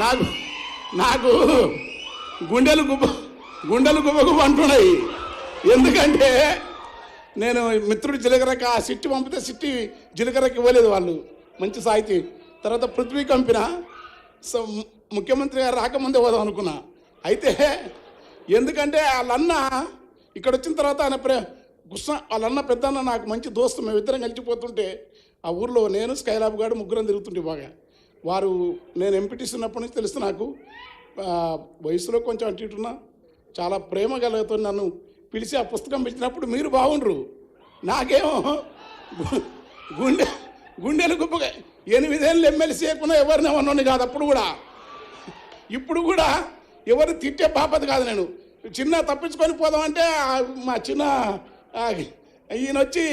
నాకు నాకు గుండెలు గుబ గుండెలు గుబగుబ అంటున్నాయి. ఎందుకంటే నేను మిత్రుడు జీలకర్రకి ఆ సిట్టి పంపితే సిట్టి జీలకర్రకి ఇవ్వలేదు వాళ్ళు, మంచి సాహితీ. తర్వాత పృథ్వీ కంపిన ముఖ్యమంత్రి గారు రాకముందే పోదాం అనుకున్నా. అయితే ఎందుకంటే వాళ్ళన్న ఇక్కడ వచ్చిన తర్వాత ఆయన వాళ్ళన్న పెద్దన్న నాకు మంచి దోస్తు, మేము ఇద్దరం కలిసిపోతుంటే ఆ ఊర్లో నేను స్కైలాబ్ గారు ముగ్గురం తిరుగుతుంటే బాగా. వారు నేను ఎంపీటీసీ ఉన్నప్పటి నుంచి తెలుసు నాకు, వయసులో కొంచెం అటు ఇటున్నా, చాలా ప్రేమ కలుగుతూ నన్ను పిలిచి ఆ పుస్తకం పెట్టినప్పుడు మీరు బాగుండ్రు, నాకేమో గుండెలు గుప్పగా 8 ఏళ్ళు ఎమ్మెల్సీ చేయకుండా ఎవరిని ఏమన్నా కాదు. అప్పుడు కూడా ఇప్పుడు కూడా ఎవరు తిట్టే బాపతి కాదు. నేను చిన్న తప్పించుకొని పోదామంటే మా చిన్న ఈయన వచ్చి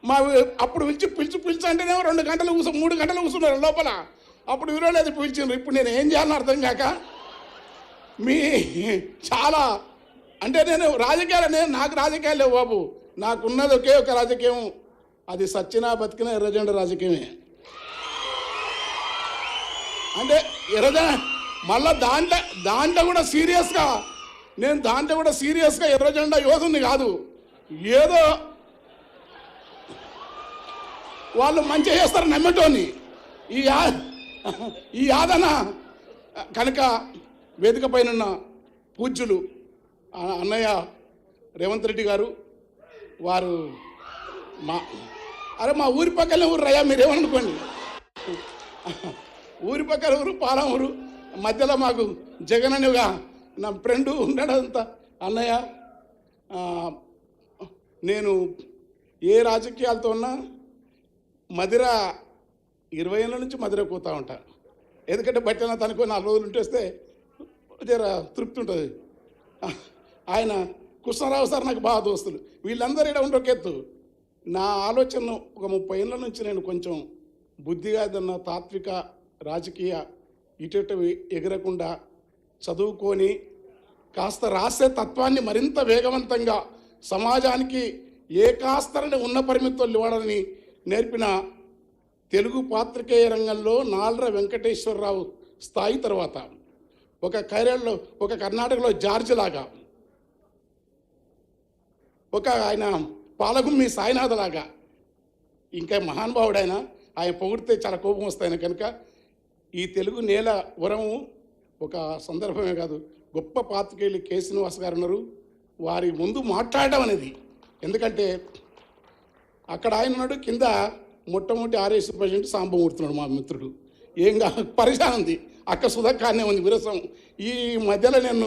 మా అప్పుడు పిలిచి అంటేనే 2 గంటలు 3 గంటలు కూర్చున్నారు లోపల. అప్పుడు వినలేదు, పిలిచిండ్రు. ఇప్పుడు నేను ఏం చేయాలని అర్థం కాక మీ చాలా అంటే నేను రాజకీయాలు నాకు రాజకీయాలు లేవు బాబు. నాకున్నది ఒకే ఒక రాజకీయం, అది సచ్చినా బతికిన ఎర్రజెండా రాజకీయమే. అంటే ఎర్రజెండా మళ్ళా దాంట్లో కూడా సీరియస్గా నేను ఎర్రజెండా యోధుని కాదు. ఏదో వాళ్ళు మంచిగా చేస్తారు నమ్మటోని ఈ యాదన కనుక వేదిక పైన పూజ్యులు అన్నయ్య రేవంత్ రెడ్డి గారు, వారు మా ఊరి పక్కనే ఊరు రయ్యా, మీరేమనుకోండి. ఊరి పక్కన ఊరు పాలమూరు, మధ్యలో మాకు జగన్ అనేగా నా ఫ్రెండు ఉన్నాడంతా. అన్నయ్య, నేను ఏ రాజకీయాలతో ఉన్నా మదిర 20 ఏళ్ళ నుంచి మదిర పోతూ ఉంటాను. ఎందుకంటే బట్టిన తనకు 4 రోజులు ఉంటేస్తే జర తృప్తి ఉంటుంది. ఆయన కృష్ణారావు సార్ నాకు బాగా దోస్తులు, వీళ్ళందరూ ఇక్కడ ఉండొకెత్తు. నా ఆలోచనను ఒక 30 ఏళ్ళ నుంచి నేను కొంచెం బుద్ధిగా ఏదన్నా తాత్విక రాజకీయ ఇటు ఎగరకుండా చదువుకొని కాస్త రాసే తత్వాన్ని మరింత వేగవంతంగా సమాజానికి ఏకాస్తరని ఉన్న పరిమితులు ఇవ్వడాన్ని నేర్పిన తెలుగు పాత్రికేయ రంగంలో నాల్ర వెంకటేశ్వరరావు స్థాయి తర్వాత ఒక కేరళలో, ఒక కర్ణాటకలో జార్జ్ లాగా, ఒక ఆయన పాలగుమ్మి సాయినాథ్ లాగా, ఇంకా మహానుభావుడు ఆయన పొగిడితే చాలా కోపం వస్తాయని. కనుక ఈ తెలుగు నేల వరము ఒక సందర్భమే కాదు, గొప్ప పాత్రికేయులు కె శ్రీనివాస్ గారు ఉన్నారు. వారి ముందు మాట్లాడడం అనేది, ఎందుకంటే అక్కడ ఆయన ఉన్నాడు, కింద మొట్టమొదటి ఆర్ఎస్ ప్రెసిడెంట్ సాంబమూర్తున్నాడు మా మిత్రుడు. ఏంగా పరిశాన్ ఉంది, అక్క సుధక్కానే ఉంది విరసం. ఈ మధ్యలో నేను